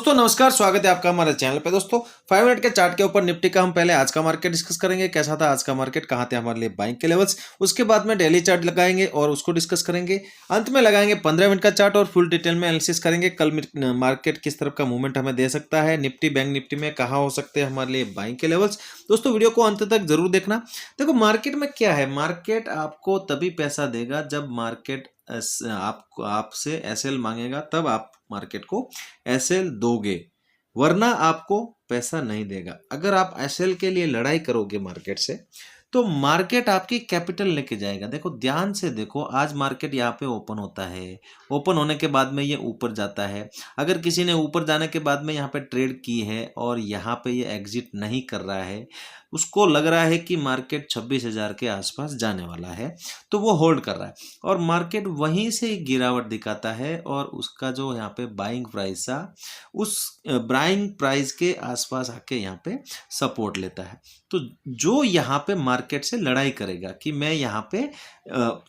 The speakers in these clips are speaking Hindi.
दोस्तों नमस्कार, स्वागत है आपका हमारे चैनल पे। दोस्तों 5 मिनट के चार्ट के ऊपर निफ्टी का हम पहले आज का मार्केट डिस्कस करेंगे, कैसा था आज का मार्केट, कहाँ थे हमारे लिए बाइंग के लेवल्स। उसके बाद में डेली चार्ट लगाएंगे और उसको डिस्कस करेंगे। अंत में लगाएंगे 15 मिनट का चार्ट और फुल डिटेल में एनालिसिस करेंगे कल मार्केट किस तरफ का मूवमेंट हमें दे सकता है, निफ्टी बैंक निफ्टी में कहाँ हो सकते हैं हमारे लिए बाइंग के लेवल्स। दोस्तों वीडियो को अंत तक जरूर देखना। देखो मार्केट में क्या है, मार्केट आपको तभी पैसा देगा जब मार्केट आपको आपसे एसएल मांगेगा, तब आप मार्केट को एसएल दोगे, वरना आपको पैसा नहीं देगा। अगर आप एसएल के लिए लड़ाई करोगे मार्केट से, तो मार्केट आपकी कैपिटल लेके जाएगा। देखो ध्यान से देखो, आज मार्केट यहाँ पे ओपन होता है, ओपन होने के बाद में ये ऊपर जाता है। अगर किसी ने ऊपर जाने के बाद में यहाँ पे ट्रेड की है और यहाँ पे ये एग्जिट नहीं कर रहा है, उसको लग रहा है कि मार्केट 26,000 के आसपास जाने वाला है, तो वो होल्ड कर रहा है और मार्केट वहीं से ही गिरावट दिखाता है और उसका जो यहाँ पे बाइंग प्राइस था, उस बाइंग प्राइस के आसपास आके यहाँ पे सपोर्ट लेता है। तो जो यहाँ पे मार्केट से लड़ाई करेगा कि मैं यहाँ पे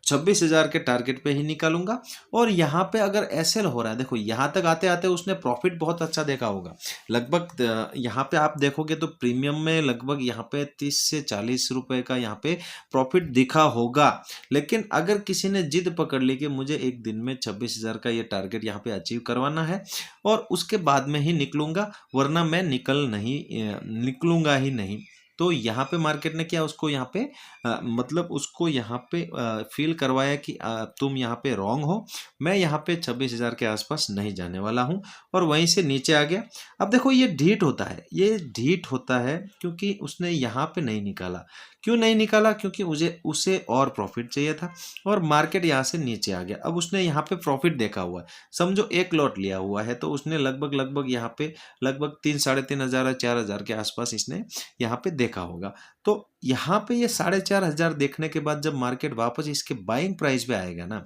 26,000 के टारगेट पे ही निकालूंगा, और यहाँ पे अगर एसएल हो रहा है, देखो यहाँ तक आते आते उसने प्रॉफिट बहुत अच्छा देखा होगा। लगभग यहाँ पे आप देखोगे तो प्रीमियम में लगभग यहाँ पे 30 से 40 रुपए का यहाँ पे प्रॉफिट दिखा होगा। लेकिन अगर किसी ने जिद पकड़ ली कि मुझे एक दिन में 26,000 का ये टारगेट यहाँ पे अचीव करवाना है और उसके बाद में ही निकलूंगा, वरना मैं निकलूंगा ही नहीं, तो यहाँ पे मार्केट ने क्या उसको यहाँ पे मतलब उसको यहाँ पे फील करवाया कि तुम यहाँ पे रॉन्ग हो, मैं यहाँ पे 26,000 के आसपास नहीं जाने वाला हूँ, और वहीं से नीचे आ गया। अब देखो ये ढीठ होता है, ये ढीठ होता है क्योंकि उसने यहाँ पे नहीं निकाला। क्यों नहीं निकाला? क्योंकि उसे और प्रॉफिट चाहिए था और मार्केट यहाँ से नीचे आ गया। अब उसने यहाँ पे प्रॉफिट देखा हुआ है, समझो एक लॉट लिया हुआ है, तो उसने लगभग यहाँ पे लगभग 3,500 4,000 के आसपास इसने यहाँ पे देखा होगा। तो यहाँ पे ये 4,500 देखने के बाद जब मार्केट वापस इसके बाइंग प्राइस पे आएगा ना,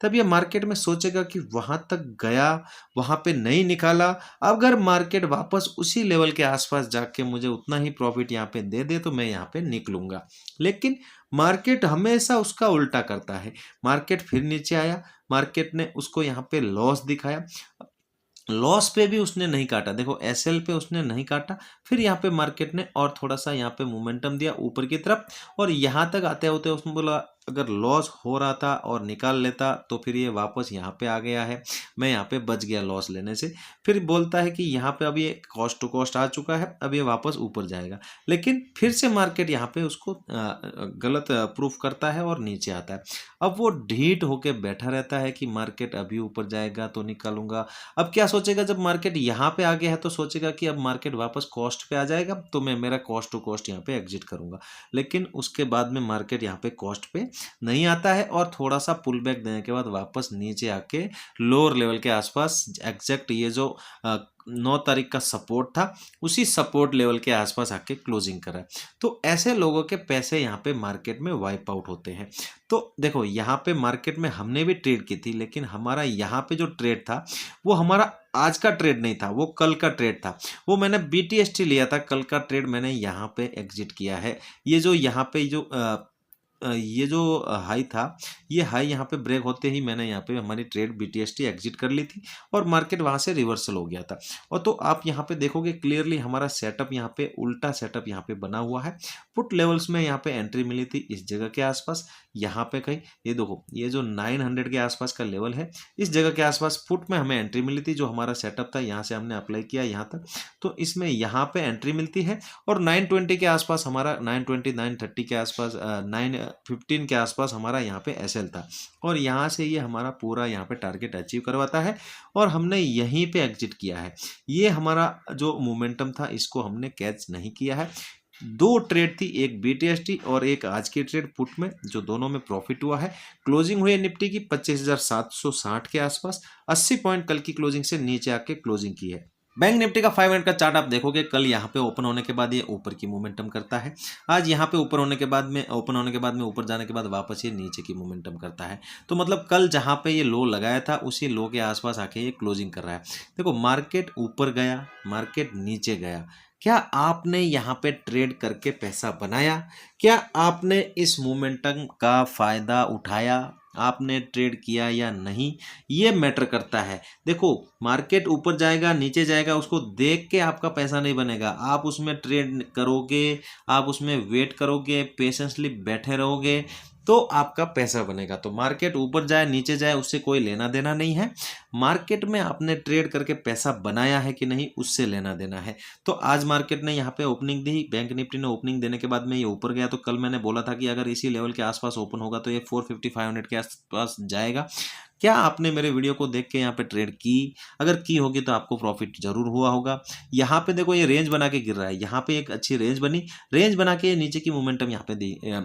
तब ये मार्केट में सोचेगा कि वहां तक गया, वहां पे नहीं निकाला, अगर मार्केट वापस उसी लेवल के आसपास जाके मुझे उतना ही प्रॉफिट यहाँ पे दे दे तो मैं यहाँ पे निकलूंगा। लेकिन मार्केट हमेशा उसका उल्टा करता है। मार्केट फिर नीचे आया, मार्केट ने उसको यहाँ पे लॉस दिखाया, लॉस पे भी उसने नहीं काटा, देखो एसएल पे उसने नहीं काटा। फिर यहाँ पे मार्केट ने और थोड़ा सा यहाँ पे मोमेंटम दिया ऊपर की तरफ, और यहाँ तक आते होते उसने बोला अगर लॉस हो रहा था और निकाल लेता तो फिर ये वापस यहाँ पे आ गया है, मैं यहाँ पे बच गया लॉस लेने से। फिर बोलता है कि यहाँ पे अब ये कॉस्ट टू कॉस्ट आ चुका है, अब ये वापस ऊपर जाएगा। लेकिन फिर से मार्केट यहाँ पे उसको गलत प्रूफ करता है और नीचे आता है। अब वो ढीठ होके बैठा रहता है कि मार्केट अभी ऊपर जाएगा तो निकालूंगा। अब क्या सोचेगा, जब मार्केट यहाँ पे आ गया है तो सोचेगा कि अब मार्केट वापस कॉस्ट पे आ जाएगा तो मैं मेरा कॉस्ट टू कॉस्ट यहाँ पे एग्जिट करूंगा। लेकिन उसके बाद में मार्केट यहाँ पे कॉस्ट पे नहीं आता है और थोड़ा सा पुल बैक देने के बाद वापस नीचे आके लोअर लेवल के आसपास एग्जैक्ट ये जो 9 तारीख का सपोर्ट था, उसी सपोर्ट लेवल के आसपास आके क्लोजिंग कर रहा है। तो ऐसे लोगों के पैसे यहाँ पे मार्केट में वाइप आउट होते हैं। तो देखो यहाँ पे मार्केट में हमने भी ट्रेड की थी, लेकिन हमारा यहाँ पे जो ट्रेड था वो हमारा आज का ट्रेड नहीं था, वो कल का ट्रेड था। वो मैंने बीटीएसटी लिया था, कल का ट्रेड मैंने यहाँ पे एग्जिट किया है। ये जो यहाँ पे ये जो हाई था, ये हाई यहाँ पे ब्रेक होते ही मैंने यहाँ पे हमारी ट्रेड बीटीएसटी एग्जिट कर ली थी और मार्केट वहाँ से रिवर्सल हो गया था। और तो आप यहाँ पे देखोगे क्लियरली हमारा सेटअप यहाँ पे उल्टा सेटअप यहाँ पे बना हुआ है। पुट लेवल्स में यहाँ पे एंट्री मिली थी इस जगह के आसपास, यहाँ पे कहीं ये देखो ये जो 900 के आसपास का लेवल है, इस जगह के आसपास पुट में हमें एंट्री मिली थी। जो हमारा सेटअप था यहाँ से हमने अप्लाई किया यहाँ तक, तो इसमें यहाँ पे एंट्री मिलती है और 920 के आसपास हमारा 920 930 के आसपास 915 के आसपास हमारा यहाँ पे एसएल था, और यहाँ से ये हमारा पूरा यहाँ पे टारगेट अचीव करवाता है और हमने यहीं पे एग्जिट किया है। ये हमारा जो मोमेंटम था इसको हमने कैच नहीं किया है। 2 ट्रेड थी, एक बीटीएसटी और एक आज की ट्रेड पुट में, जो दोनों में प्रॉफिट हुआ है। क्लोजिंग हुई है निफ्टी की 25,760 के आसपास, 80 पॉइंट कल की क्लोजिंग से नीचे आके क्लोजिंग की है। बैंक निफ्टी का 5 मिनट का चार्ट आप देखोगे, कल यहाँ पे ओपन होने के बाद ये ऊपर की मोमेंटम करता है, आज यहाँ पे ओपन होने के बाद में ऊपर जाने के बाद वापस ये नीचे की मोमेंटम करता है। तो मतलब कल जहाँ पे ये लो लगाया था उसी लो के आसपास आके ये क्लोजिंग कर रहा है। देखो मार्केट ऊपर गया, मार्केट नीचे गया, क्या आपने यहाँ पे ट्रेड करके पैसा बनाया? क्या आपने इस मोमेंटम का फायदा उठाया? आपने ट्रेड किया या नहीं, ये मैटर करता है। देखो मार्केट ऊपर जाएगा नीचे जाएगा उसको देख के आपका पैसा नहीं बनेगा। आप उसमें ट्रेड करोगे, आप उसमें वेट करोगे, पेशेंसली बैठे रहोगे तो आपका पैसा बनेगा। तो मार्केट ऊपर जाए नीचे जाए उससे कोई लेना देना नहीं है। मार्केट में आपने ट्रेड करके पैसा बनाया है कि नहीं उससे लेना देना है। तो आज मार्केट ने यहाँ पे ओपनिंग दी, बैंक निफ्टी ने ओपनिंग देने के बाद में ये ऊपर गया। तो कल मैंने बोला था कि अगर इसी लेवल के आसपास ओपन होगा तो ये 450 500 के आसपास जाएगा। क्या आपने मेरे वीडियो को देख के यहाँ पे ट्रेड की? अगर की होगी तो आपको प्रॉफिट जरूर हुआ होगा। यहाँ पे देखो ये रेंज बना के गिर रहा है, यहाँ पे एक अच्छी रेंज बनी, रेंज बना के नीचे की मोमेंटम यहाँ पे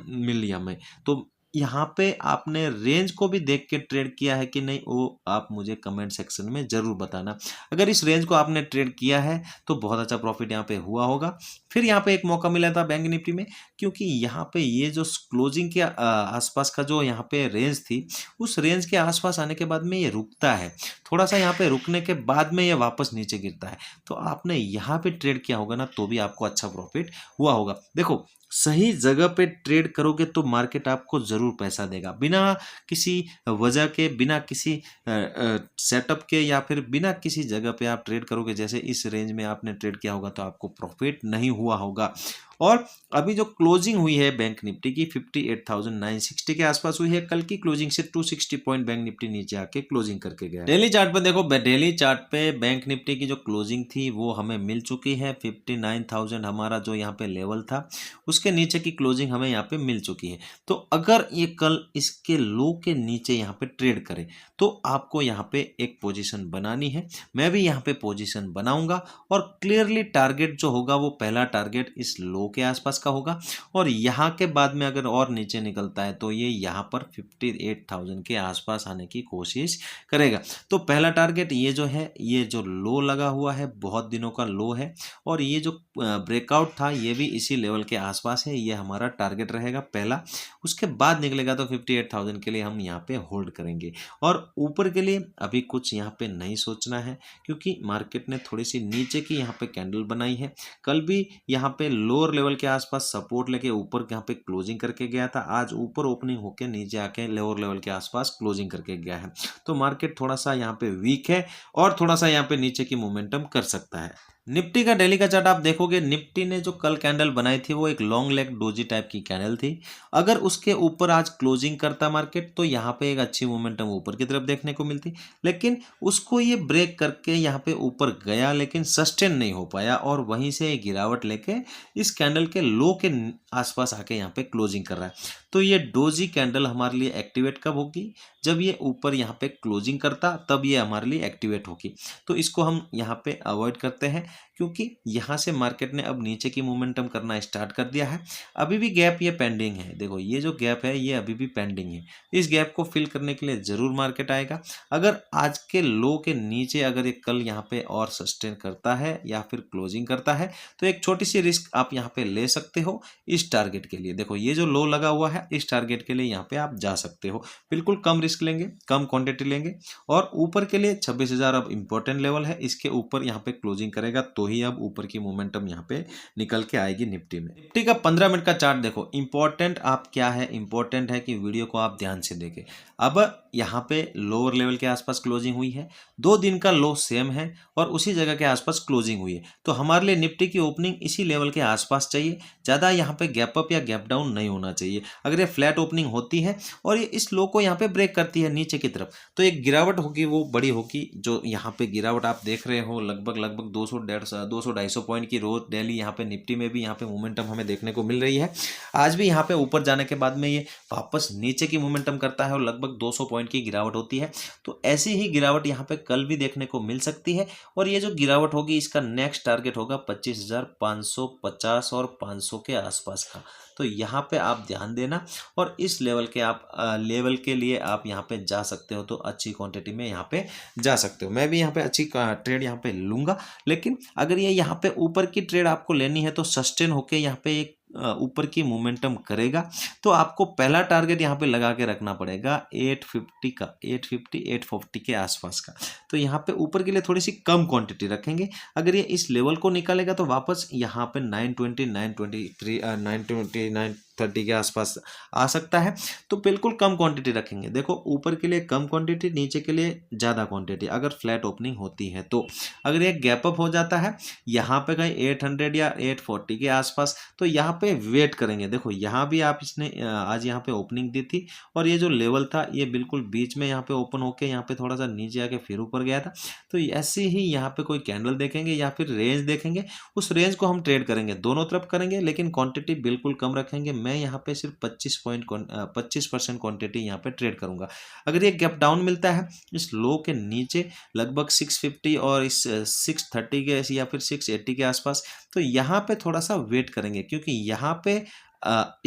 मिल लिया हमें। तो यहाँ पे आपने रेंज को भी देख के ट्रेड किया है कि नहीं वो आप मुझे कमेंट सेक्शन में जरूर बताना। अगर इस रेंज को आपने ट्रेड किया है तो बहुत अच्छा प्रॉफिट यहाँ पे हुआ होगा। फिर यहाँ पे एक मौका मिला था बैंक निफ्टी में, क्योंकि यहाँ पे ये जो क्लोजिंग के आसपास का जो यहाँ पे रेंज थी, उस रेंज के आसपास आने के बाद में ये रुकता है, थोड़ा सा यहाँ पे रुकने के बाद में ये वापस नीचे गिरता है। तो आपने यहाँ पे ट्रेड किया होगा ना तो भी आपको अच्छा प्रॉफिट हुआ होगा। देखो सही जगह पे ट्रेड करोगे तो मार्केट आपको जरूर पैसा देगा, बिना किसी वजह के, बिना किसी सेटअप के, या फिर बिना किसी जगह पे आप ट्रेड करोगे। जैसे इस रेंज में आपने ट्रेड किया होगा तो आपको प्रॉफिट नहीं हुआ होगा। और अभी जो क्लोजिंग हुई है बैंक निफ्टी की 58,960 के आसपास हुई है। कल की क्लोजिंग से 260 पॉइंट बैंक निफ्टी नीचे आके क्लोजिंग करके गया। डेली चार्ट पे देखो, डेली चार्ट पे बैंक निफ्टी की जो क्लोजिंग थी वो हमें मिल चुकी है। 59,000 हमारा जो यहाँ पे लेवल था उसके नीचे की क्लोजिंग हमें यहाँ पे मिल चुकी है। तो अगर ये कल इसके लो के नीचे यहाँ पे ट्रेड करे तो आपको यहाँ पे एक पोजीशन बनानी है। मैं भी यहाँ पे पोजीशन बनाऊंगा और क्लियरली टारगेट जो होगा वो पहला टारगेट इस लो के आसपास का होगा, और यहाँ के बाद में अगर और नीचे निकलता है तो ये यहाँ पर 58,000 के आसपास आने की कोशिश करेगा। तो पहला टारगेट ये जो है, ये जो लो लगा हुआ है बहुत दिनों का लो है, और ये जो ब्रेकआउट था ये भी इसी लेवल के आसपास है, ये हमारा टारगेट रहेगा पहला। उसके बाद निकलेगा तो 58,000 के लिए हम यहाँ पे होल्ड करेंगे। और ऊपर के लिए अभी कुछ यहाँ पे नहीं सोचना है, क्योंकि मार्केट ने थोड़ी सी नीचे की यहाँ पे कैंडल बनाई है। कल भी यहाँ पे लोअर लेवल के आसपास सपोर्ट लेके ऊपर यहाँ पे क्लोजिंग करके गया था, आज ऊपर ओपनिंग होके नीचे आके लोअर लेवल के आसपास क्लोजिंग करके गया है। तो मार्केट थोड़ा सा यहाँ पे वीक है और थोड़ा सा यहाँ पे नीचे की मोमेंटम कर सकता है। निफ्टी का डेली का चार्ट आप देखोगे, निफ्टी ने जो कल कैंडल बनाई थी वो एक लॉन्ग लेग डोजी टाइप की कैंडल थी। अगर उसके ऊपर आज क्लोजिंग करता मार्केट तो यहाँ पे एक अच्छी मोमेंटम ऊपर की तरफ देखने को मिलती, लेकिन उसको ये ब्रेक करके यहाँ पे ऊपर गया लेकिन सस्टेन नहीं हो पाया, और वहीं से गिरावट लेके इस कैंडल के लो के आसपास आके यहाँ पे क्लोजिंग कर रहा है। तो ये डोजी कैंडल हमारे लिए एक्टिवेट कब होगी? जब ये ऊपर यहाँ पे क्लोजिंग करता तब ये हमारे लिए एक्टिवेट होगी। तो इसको हम यहाँ पे अवॉइड करते हैं, क्योंकि यहाँ से मार्केट ने अब नीचे की मोमेंटम करना स्टार्ट कर दिया है। अभी भी गैप ये पेंडिंग है, देखो ये जो गैप है ये अभी भी पेंडिंग है। इस गैप को फिल करने के लिए जरूर मार्केट आएगा। अगर आज के लो के नीचे अगर ये कल यहाँ पे और सस्टेन करता है या फिर क्लोजिंग करता है तो एक छोटी सी रिस्क आप यहाँ पे ले सकते हो इस टारगेट के लिए। देखो ये जो लो लगा हुआ है इस टारगेट के लिए यहाँ पे आप जा सकते हो, बिल्कुल कम रिस्क लेंगे, कम क्वांटिटी लेंगे। और ऊपर के लिए 26,000 अब इंपॉर्टेंट लेवल है, इसके ऊपर यहाँ पे क्लोजिंग करेगा तो ही अब ऊपर की मोमेंटम यहाँ पे निकल के आएगी निफ्टी में। निफ्टी का 15 मिनट का चार्ट देखो, इंपॉर्टेंट आप क्या है, इंपॉर्टेंट है कि वीडियो को आप ध्यान से देखें। अब यहाँ पे लोअर लेवल के आसपास क्लोजिंग हुई है, 2 दिन का लो सेम है और उसी जगह के आसपास क्लोजिंग हुई है। तो हमारे लिए निफ्टी की ओपनिंग इसी लेवल के आसपास चाहिए, ज़्यादा यहाँ पे गैप अप या गैप डाउन नहीं होना चाहिए। अगर ये फ्लैट ओपनिंग होती है और ये इस लो को यहाँ पे ब्रेक करती है नीचे की तरफ तो एक गिरावट होगी, वो बड़ी होगी। जो यहाँ पे गिरावट आप देख रहे हो लगभग 200-250 पॉइंट की रोज डेली यहाँ पे निफ्टी में भी यहाँ पे मोमेंटम हमें देखने को मिल रही है। आज भी यहाँ पे ऊपर जाने के बाद में ये वापस नीचे की मोमेंटम करता है और लगभग 200 पॉइंट की गिरावट होती है। तो ऐसी ही गिरावट यहाँ पे कल भी देखने को मिल सकती है, और ये जो गिरावट होगी इसका नेक्स्ट टारगेट होगा 25,550 और 500 के आसपास का। तो यहाँ पे आप ध्यान देना, और इस लेवल के आप लेवल के लिए आप यहाँ पे जा सकते हो, तो अच्छी क्वांटिटी में यहाँ पे जा सकते हो। मैं भी यहाँ पे अच्छी ट्रेड यहाँ पे लूँगा, लेकिन अगर ये यहाँ पे ऊपर की ट्रेड आपको लेनी है तो सस्टेन होके यहाँ पे एक ऊपर की मोमेंटम करेगा। तो आपको पहला टारगेट यहाँ पे लगा के रखना पड़ेगा 850 का, 840 के आसपास का। तो यहाँ पे ऊपर के लिए थोड़ी सी कम क्वांटिटी रखेंगे। अगर ये इस लेवल को निकालेगा तो वापस यहाँ पे 920, 923, 929 630 के आसपास आ सकता है। तो बिल्कुल कम क्वांटिटी रखेंगे। देखो ऊपर के लिए कम क्वांटिटी, नीचे के लिए ज़्यादा क्वांटिटी अगर फ्लैट ओपनिंग होती है तो। अगर ये गैप अप हो जाता है यहाँ पे कहीं 800 या 840 के आसपास, तो यहाँ पे वेट करेंगे। देखो यहाँ भी आप इसने आज यहाँ पे ओपनिंग दी थी और ये जो लेवल था ये बिल्कुल बीच में यहाँ पे ओपन होके यहाँ पे थोड़ा सा नीचे आके फिर ऊपर गया था। तो ऐसे ही यहाँ पे कोई कैंडल देखेंगे या फिर रेंज देखेंगे, उस रेंज को हम ट्रेड करेंगे, दोनों तरफ करेंगे, लेकिन क्वांटिटी बिल्कुल कम रखेंगे। मैं यहाँ पे सिर्फ 25% क्वांटिटी यहाँ पे ट्रेड करूंगा। अगर ये गैप डाउन मिलता है इस लो के नीचे लगभग 650 और इस 630 के या फिर 680 के आसपास, तो यहाँ पे थोड़ा सा वेट करेंगे, क्योंकि यहाँ पे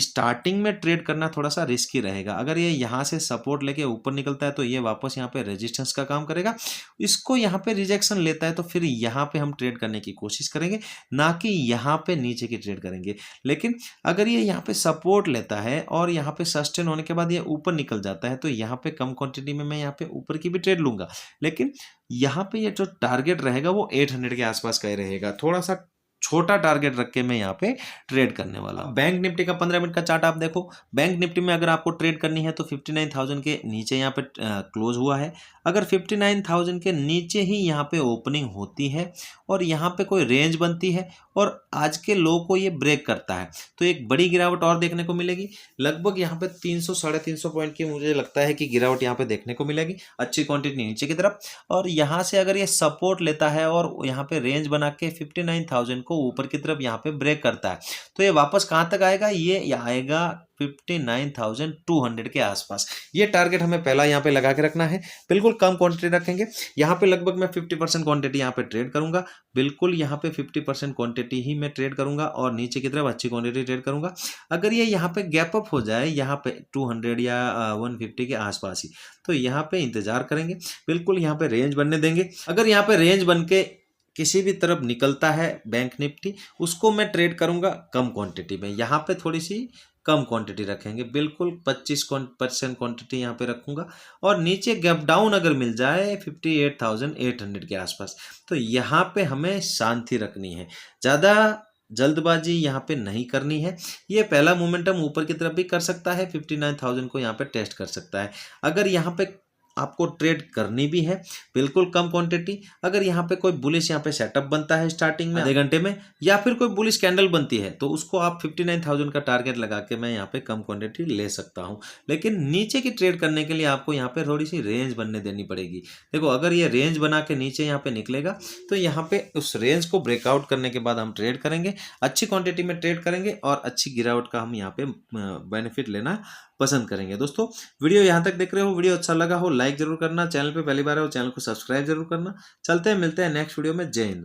स्टार्टिंग में ट्रेड करना थोड़ा सा रिस्की रहेगा। अगर ये यहाँ से सपोर्ट लेके ऊपर निकलता है तो ये वापस यहाँ पे रेजिस्टेंस का काम करेगा। इसको यहाँ पे रिजेक्शन लेता है तो फिर यहाँ पे हम ट्रेड करने की कोशिश करेंगे, ना कि यहाँ पे नीचे की ट्रेड करेंगे। लेकिन अगर ये यहाँ पे सपोर्ट लेता है और यहाँ पे सस्टेन होने के बाद ये ऊपर निकल जाता है तो यहाँ पे कम क्वांटिटी में मैं यहाँ पे ऊपर की भी ट्रेड लूंगा। लेकिन यहाँ पे ये जो टारगेट रहेगा वो 800 के आसपास का ही रहेगा। थोड़ा सा छोटा टारगेट रख के मैं यहाँ पे ट्रेड करने वाला हूँ। बैंक निफ्टी का 15 मिनट का चार्ट आप देखो। बैंक निफ्टी में अगर आपको ट्रेड करनी है तो 59,000 के नीचे यहाँ पे क्लोज हुआ है। अगर 59,000 के नीचे ही यहाँ पे ओपनिंग होती है और यहाँ पे कोई रेंज बनती है और आज के लो को ये ब्रेक करता है तो एक बड़ी गिरावट और देखने को मिलेगी। लगभग यहाँ पे 300 350 पॉइंट की मुझे लगता है कि गिरावट यहाँ पे देखने को मिलेगी, अच्छी क्वांटिटी नीचे की तरफ। और यहाँ से अगर ये सपोर्ट लेता है और यहाँ पे रेंज बना के 59,000 को ऊपर की तरफ यहाँ पे ब्रेक करता है तो ये वापस कहाँ तक आएगा, ये आएगा 59,200 के आसपास। ये टारगेट हमें पहला यहाँ पे लगा के रखना है। बिल्कुल कम क्वांटिटी रखेंगे। यहाँ पे लगभग मैं 50% क्वांटिटी यहाँ पे ट्रेड करूंगा। बिल्कुल यहाँ पे 50% क्वांटिटी ही मैं ट्रेड करूंगा और नीचे की तरफ अच्छी क्वांटिटी ट्रेड करूंगा। अगर ये यहाँ पे गैप अप हो जाए यहाँ पे 200 या 150 के आसपास ही, तो यहाँ पे इंतजार करेंगे। बिल्कुल यहाँ पे रेंज बनने देंगे। अगर यहाँ पे रेंज बन के किसी भी तरफ निकलता है बैंक निफ्टी, उसको मैं ट्रेड करूंगा कम क्वांटिटी में। यहाँ पे थोड़ी सी कम क्वांटिटी रखेंगे, बिल्कुल 25% क्वांटिटी यहाँ पे रखूंगा। और नीचे गैप डाउन अगर मिल जाए 58,800 के आसपास, तो यहाँ पे हमें शांति रखनी है, ज़्यादा जल्दबाजी यहाँ पे नहीं करनी है। ये पहला मोमेंटम ऊपर की तरफ भी कर सकता है, 59,000 को यहाँ पे टेस्ट कर सकता है। अगर यहाँ पे आपको ट्रेड करनी भी है बिल्कुल कम क्वांटिटी। अगर यहाँ पे कोई बुलिश यहाँ पे सेटअप बनता है स्टार्टिंग में आधे घंटे में, या फिर कोई बुलिश कैंडल बनती है, तो उसको आप 59,000 का टारगेट लगा के मैं यहाँ पे कम क्वांटिटी ले सकता हूँ। लेकिन नीचे की ट्रेड करने के लिए आपको यहाँ पे थोड़ी सी रेंज बनने देनी पड़ेगी। देखो अगर ये रेंज बना के नीचे यहाँ पे निकलेगा तो यहाँ पे उस रेंज को ब्रेकआउट करने के बाद हम ट्रेड करेंगे, अच्छी क्वांटिटी में ट्रेड करेंगे और अच्छी गिरावट का हम यहाँ पे बेनिफिट लेना पसंद करेंगे। दोस्तों वीडियो यहाँ तक देख रहे हो, वीडियो अच्छा लगा हो लाइक जरूर करना, चैनल पे पहली बार हो चैनल को सब्सक्राइब जरूर करना। चलते हैं, मिलते हैं नेक्स्ट वीडियो में। जय हिंद।